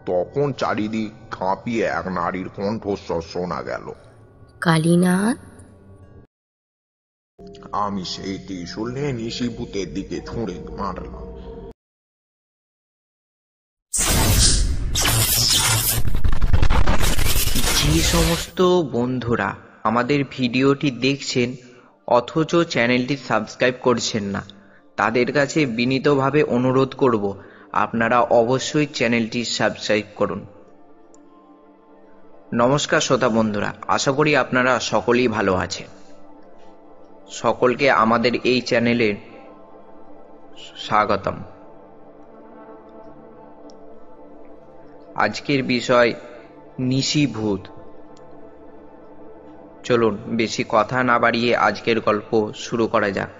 তখন চারিদিক কাঁপিয়ে এক নারীর কণ্ঠস্বর শোনা গেল। কালীনাথ। আমি সেই ত্রিশূল নিয়ে নিশিভূতের দিকে ছুঁড়ে মারলাম। যে সমস্ত বন্ধুরা আমাদের ভিডিওটি দেখছেন অথচ চ্যানেলটি সাবস্ক্রাইব করছেন না, তাদের কাছে বিনীতভাবে অনুরোধ করব আপনারা অবশ্যই চ্যানেলটি সাবস্ক্রাইব করুন। নমস্কার শ্রোতা বন্ধুরা, আশা করি আপনারা সকলেই ভালো আছেন। সকলকে আমাদের এই চ্যানেলে স্বাগতম। আজকের বিষয় নিশিভূত। চলুন বেশি কথা না বাড়িয়ে আজকের গল্প শুরু করা যাক।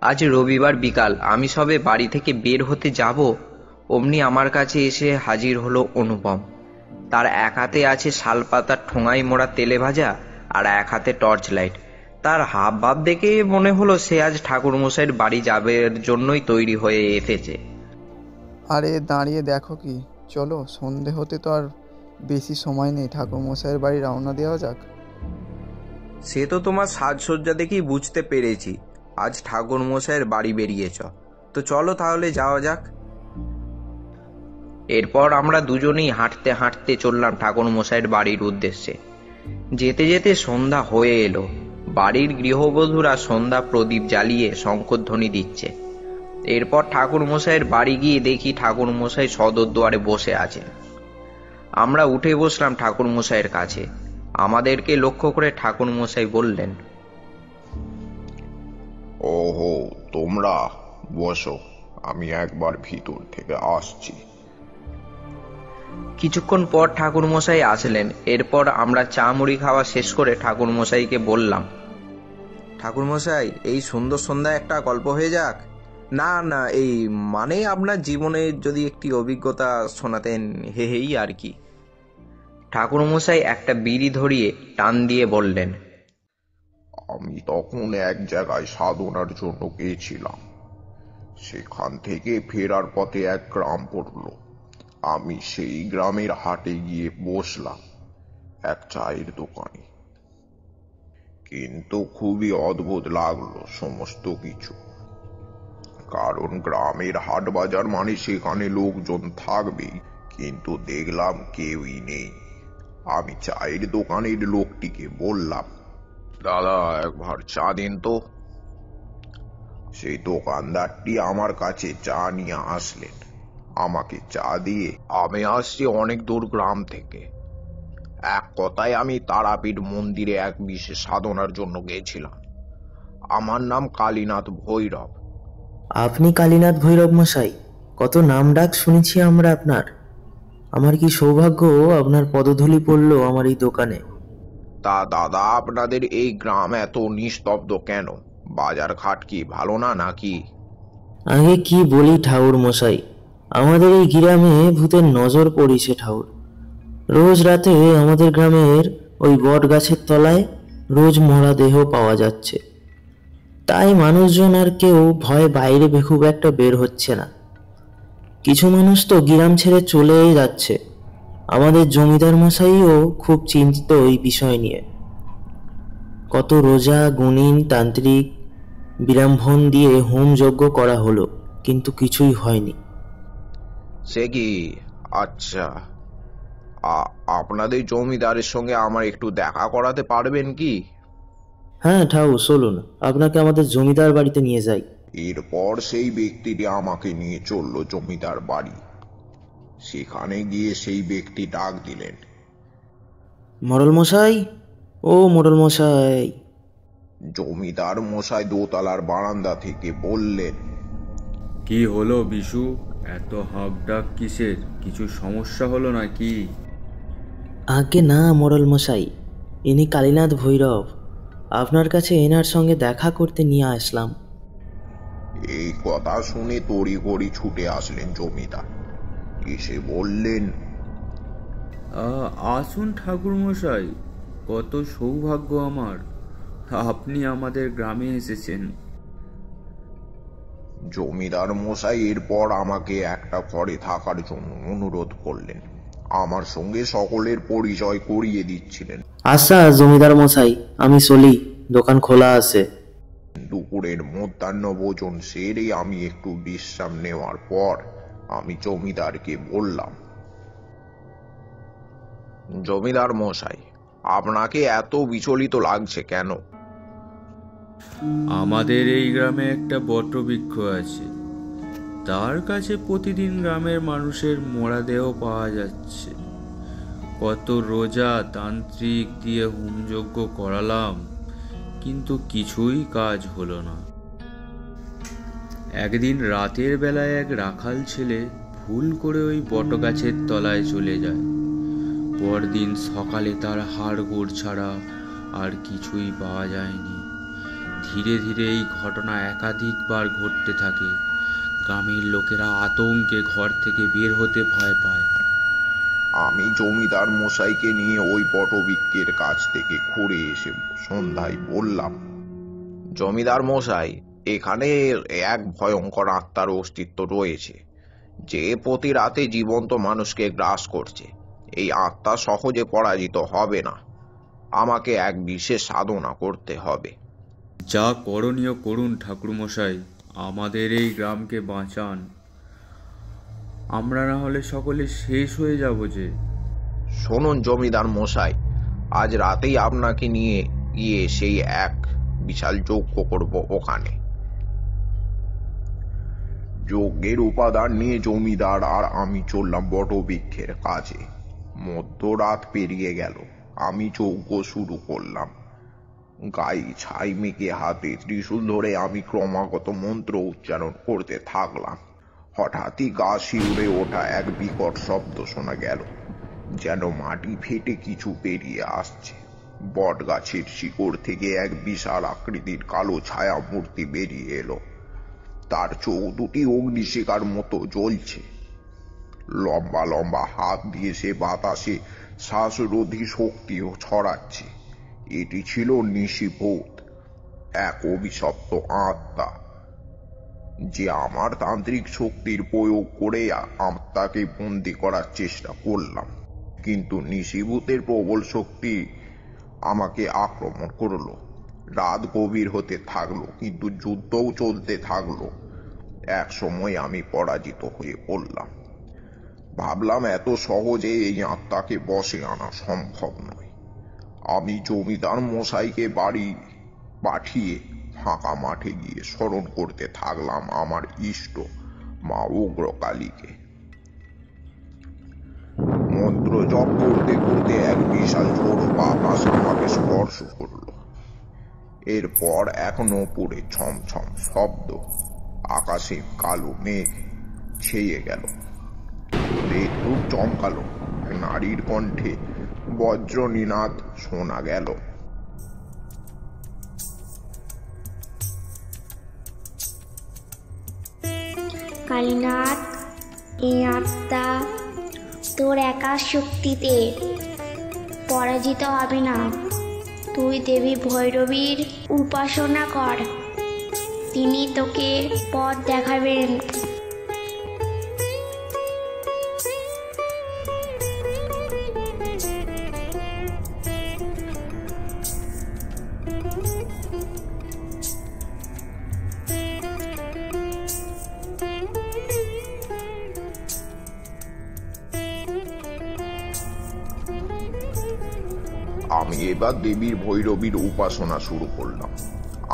আজ রবিবার বিকাল, আমি সবে বাড়ি থেকে বের হতে যাব, অমনি আমার কাছে এসে হাজির হলো অনুপম। তার এক হাতে আছে শালপাতার ঠোঙায় মোড়া তেলে ভাজা, আর এক হাতে টর্চ লাইট। তার হাব ভাব দেখে মনে হলো সে আজ ঠাকুরমশাইয়ের বাড়ি যাবার জন্যই তৈরি হয়ে এসেছে। আরে দাঁড়িয়ে দেখো কি, চলো, সন্ধে হতে তো আর বেশি সময় নেই, ঠাকুরমশাইয়ের বাড়ি রওনা দেওয়া যাক। সে তো তোমার সাজসজ্জা দেখেই বুঝতে পেরেছি আজ ঠাকুরমশাইয়ের বাড়ি বেরিয়েছ, তো চলো তাহলে যাওয়া যাক। এরপর আমরা দুজনেই হাঁটতে হাঁটতে চললাম ঠাকুরমশাইয়ের বাড়ির উদ্দেশ্যে। যেতে যেতে সন্ধ্যা হয়ে এলো। বাড়ির গৃহবধূরা সন্ধ্যা প্রদীপ জ্বালিয়ে শঙ্খধ্বনি দিচ্ছে। এরপর ঠাকুরমশাইয়ের বাড়ি গিয়ে দেখি ঠাকুরমশাই সদর দুয়ারে বসে আছেন। আমরা উঠে বসলাম ঠাকুরমশাইয়ের কাছে। আমাদেরকে লক্ষ্য করে ঠাকুরমশাই বললেন, ওহো, তোমরা বসো, আমি একবার ভিতর থেকে আসছি। কিছুক্ষণ পর ঠাকুরমশাই আসলেন। এরপর আমরা চা মুড়ি খাওয়া শেষ করে ঠাকুরমশাইকে বললাম, ঠাকুরমশাই, এই সুন্দর সন্ধ্যায় একটা গল্প হয়ে যাক। না না, এই মানে আপনার জীবনে যদি একটি অভিজ্ঞতা শোনাতেন, হেই আর কি। ঠাকুরমশাই একটা বিড়ি ধরিয়ে টান দিয়ে বললেন, আমি তখন এক জায়গায় সাধনার জন্য গিয়েছিলাম। সেখান থেকে ফেরার পথে এক গ্রাম পড়ল। আমি সেই গ্রামের হাটে গিয়ে বসলাম এক চায়ের দোকানে। কিন্তু খুবই অদ্ভুত লাগলো সমস্ত কিছু। কারণ গ্রামের হাট বাজার মানে সেখানে লোকজন থাকবেই, কিন্তু দেখলাম কেউই নেই। আমি চায়ের দোকানের লোকটিকে বললাম, দাদা, একবার চা দিন তো। সেই দোকানদারটি আমার কাছে চা নিয়ে আসলেন। আমাকে চা দিয়ে, আমি আসছি অনেক দূর গ্রাম থেকে। এক কথায় আমি তারাপীঠ মন্দিরে এক বিশেষ সাধনার জন্য গেছিলাম। আমার নাম কালীনাথ ভৈরব। আপনি কালীনাথ ভৈরব মশাই? কত নাম ডাক শুনেছি আমরা আপনার। আমার কি সৌভাগ্য আপনার পদধূলি পড়ল আমার এই দোকানে। তা দাদা, আপনাদের এই গ্রাম এত নিস্তব্ধ কেন? বাজার ঘাট কি ভালো না নাকি? আগে কি বলি ঠাউর মশাই, আমাদের এই গ্রামে ভূতের নজর পড়িছে ঠাউর। রোজ রাতে আমাদের গ্রামের ওই বট গাছের তলায় রোজ মরা দেহ পাওয়া যাচ্ছে। তাই মানুষজন আর কেউ ভয়ে বাইরে খুব একটা বের হচ্ছে না। কিছু মানুষ তো গ্রাম ছেড়ে চলেই যাচ্ছে। আমাদের জমিদার মশাইও খুব চিন্তিত এই বিষয় নিয়ে। কত রোজা, গুণিন, তান্ত্রিক বিরামভন দিয়ে হোম যজ্ঞ করা হলো, কিন্তু কিছুই হয়নি। সে কি? আচ্ছা, আপনাদের জমিদারের সঙ্গে আমার একটু দেখা করাতে পারবেন কি? হ্যাঁ ঠাউর, চলুন আপনাকে আমাদের জমিদার বাড়িতে নিয়ে যাই। এরপর সেই ব্যক্তিটি আমাকে নিয়ে চলল জমিদার বাড়ি। সেখানে গিয়ে সেই ব্যক্তি ডাক দিলেন, মোড়ল মশাই, ও মোড়ল মশাই। জমিদার মশাই দোতলার বারান্দা থেকে বললেন, কি হলো বিশু, এত হাঁক ডাক কিসের? কিছু সমস্যা হলো নাকি? আগে না মোড়ল মশাই, ইনি কালীনাথ ভৈরব। আপনার কাছে এনার সঙ্গে দেখা করতে নিয়ে আসলাম। এই কথা শুনে তড়িঘড়ি ছুটে আসলেন জমিদার। এসে বললেন, আসুন ঠাকুরমশাই, কত সৌভাগ্য আমার, আপনি আমাদের গ্রামে এসেছেন। জমিদার মশাই এরপর আমাকে একটা ঘরে থাকার জন্য অনুরোধ করলেন। আমার সঙ্গে সকলের পরিচয় করিয়ে দিচ্ছিলেন। আচ্ছা জমিদার মশাই, আমি চলি, দোকান খোলা আছে। দুপুরের মধ্যাহ্ন ভোজন সেরে আমি একটু বিশ্রাম নেওয়ার পর আমি জমিদারকে বললাম, জমিদার মশাই, আপনাকে এত বিচলিত লাগছে কেন? আমাদের এই গ্রামে একটা বটবৃক্ষ আছে, তার কাছে প্রতিদিন গ্রামের মানুষের মরা দেহ পাওয়া যাচ্ছে। কত রোজা তান্ত্রিক দিয়ে হোমযজ্ঞ করালাম, কিন্তু কিছুই কাজ হলো না। একদিন রাতের বেলায় এক রাখাল ছেলে ভুল করে ওই বটগাছের তলায় চলে যায়। পরদিন সকালে তার হাড়গোড় ছাড়া আর কিছুই পাওয়া যায়নি। ধীরে ধীরে এই ঘটনা একাধিকবার ঘটতে থাকে। গ্রামের লোকেরা আতঙ্কে ঘর থেকে বের হতে ভয় পায়। আমি জমিদার মশাইকে নিয়ে ওই বটবৃক্ষের কাছ থেকে ঘুরে এসে সন্ধ্যায় বললাম, জমিদার মশাই, এখানে এক ভয়ঙ্কর আত্মার অস্তিত্ব রয়েছে, যে প্রতি রাতে জীবন্ত মানুষকে গ্রাস করছে। এই আত্মা সহজে পরাজিত হবে না। আমাকে এক বিশেষ সাধনা করতে হবে। যা করণীয় করুন ঠাকুরমশাই, আমাদের এই গ্রামকে বাঁচান। আমরা না হলে সকলে শেষ হয়ে যাব যে। শুনুন জমিদার মশাই, আজ রাতেই আপনাকে নিয়ে গিয়ে সেই এক বিশাল যজ্ঞ করব ওখানে। যজ্ঞের উপাদান নিয়ে জমিদার আর আমি চললাম বটবৃক্ষের কাছে। মধ্যরাত পেরিয়ে গেল, আমি যজ্ঞ শুরু করলাম। গায়ে ছাই মেখে হাতে ত্রিশূল ধরে আমি ক্রমাগত মন্ত্র উচ্চারণ করতে থাকলাম। হঠাৎই গা শিউরে ওঠা এক বিকট শব্দ শোনা গেল, যেন মাটি ফেটে কিছু বেরিয়ে আসছে। বট গাছের শিকড় থেকে এক বিশাল আকৃতির কালো ছায়া মূর্তি বেরিয়ে এলো। তার চোখ দুটি অগ্নিশিখার মতো জ্বলছে। লম্বা লম্বা হাত দিয়ে সে বাতাসে শ্বাসরোধী শক্তিও ছড়াচ্ছে। এটি ছিল নিশিভূত, এক অভিশপ্ত আত্মা, যে আমার তান্ত্রিক শক্তির প্রয়োগ করে আত্মাকে বন্দি করার চেষ্টা করলাম। কিন্তু নিশিভূতের প্রবল শক্তি আমাকে আক্রমণ করলো। রাত গভীর হতে থাকলো, কিন্তু যুদ্ধও চলতে থাকলো। এক সময় আমি পরাজিত হয়ে পড়লাম। ভাবলাম এত সহজে এই আত্মাকে বশে আনা সম্ভব নয়। আমি জমিদার মশাইকে বাড়ি পাঠিয়ে ফাঁকা মাঠে গিয়ে স্মরণ করতে থাকলাম আমার ইষ্ট মা উগ্রকালীকে। মন্ত্র জপ করতে করতে এক বিশাল ঝোড়ো বাতাস আমাকে স্পর্শ করল। এরপর এক নূপুরে ছমছম শব্দ, আকাশে কালো মেঘ ছেয়ে গেল। বিদ্যুৎ চমকালো, নারীর কণ্ঠে বজ্রনিনাদ শোনা গেল। কালীনাথ, এই আত্মা তোর একা শক্তিতে পরাজিত হবে না। তুই দেবী ভৈরবীর উপাসনা কর, তিনি তোকে পথ দেখাবেন। আমি এবার দেবীর ভৈরবীর উপাসনা শুরু করলাম।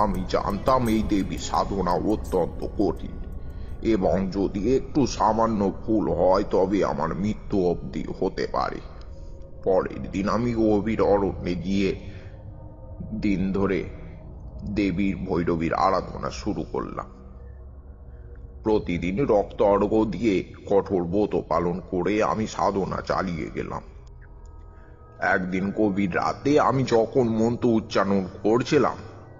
আমি জানতাম এই দেবীর সাধনা অত্যন্ত কঠিন, এবং যদি একটু সামান্য ভুল হয় তবে আমার মৃত্যু অবধি হতে পারে। পরের দিন আমি গভীর অরণ্যে গিয়ে দিন ধরে দেবীর ভৈরবীর আরাধনা শুরু করলাম। প্রতিদিন রক্ত অর্ঘ্য দিয়ে কঠোর ব্রত পালন করে আমি সাধনা চালিয়ে গেলাম। একদিন গভীর রাতে আমি যখন মন্ত্র উচ্চারণ করছিলাম,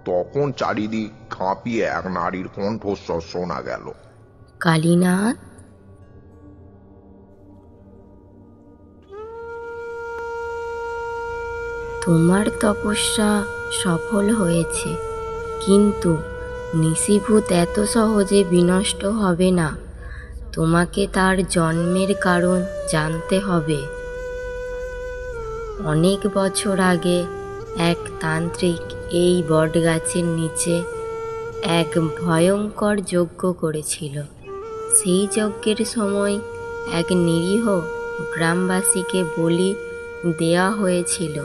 তখন চারিদিক কাঁপিয়ে এক নারীর কণ্ঠস্বর শোনা গেল, কালীনাথ। তোমার তপস্যা সফল হয়েছে, কিন্তু নিশিভূত এত সহজে বিনষ্ট হবে না। তোমাকে তার জন্মের কারণ জানতে হবে। অনেক বছর আগে এক তান্ত্রিক এই বটগাছের নিচে এক ভয়ঙ্কর যজ্ঞ করেছিল। সেই যজ্ঞের সময় এক নিরীহ গ্রামবাসীকে বলি দেয়া হয়েছিল,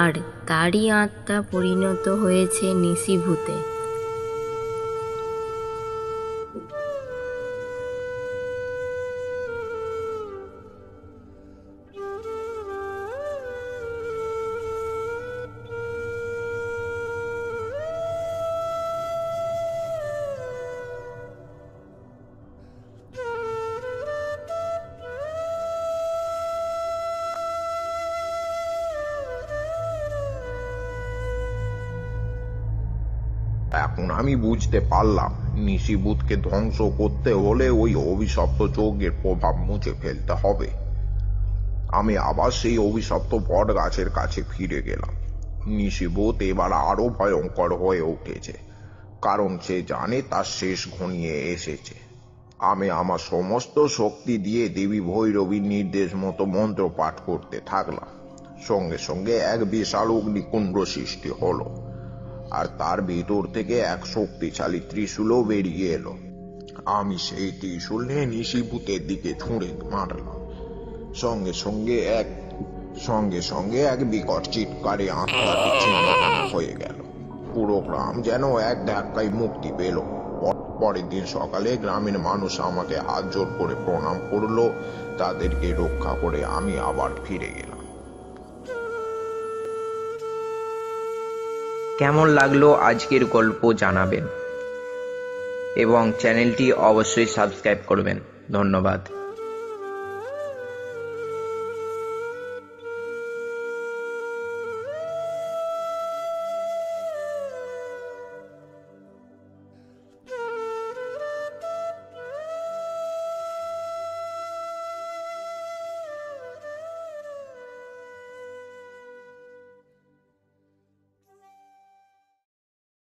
আর তারই আত্মা পরিণত হয়েছে নিশিভূতে। এখন আমি বুঝতে পারলাম, নিশিভূতকে ধ্বংস করতে হলে ওই অভিশপ্ত যজ্ঞের প্রভাব মুছে ফেলতে হবে। আমি আবার সেই অভিশপ্ত বট গাছের কাছে ফিরে গেলাম। নিশিভূত এবার আরো ভয়ঙ্কর হয়ে উঠেছে, কারণ সে জানে তার শেষ ঘনিয়ে এসেছে। আমি আমার সমস্ত শক্তি দিয়ে দেবী ভৈরবীর নির্দেশ মতো মন্ত্র পাঠ করতে থাকলাম। সঙ্গে সঙ্গে এক বিশাল অগ্নিকুণ্ড সৃষ্টি হলো, আর তার ভিতর থেকে এক শক্তিশালী ত্রিশূলও বেরিয়ে এলো। আমি সেই ত্রিশূল নিয়ে নিশিভূতের দিকে ছুঁড়ে মারলাম। সঙ্গে সঙ্গে এক বিকট চিৎকারে আত্মাটি ছিন্ন হয়ে গেল। পুরো গ্রাম যেন এক ধাক্কায় মুক্তি পেল। পরের দিন সকালে গ্রামের মানুষ আমাকে হাত জোড় করে প্রণাম করলো। তাদেরকে রক্ষা করে আমি আবার ফিরে গেলাম। কেমন লাগলো আজকের গল্প জানাবেন এবং চ্যানেলটি অবশ্যই সাবস্ক্রাইব করবেন। ধন্যবাদ।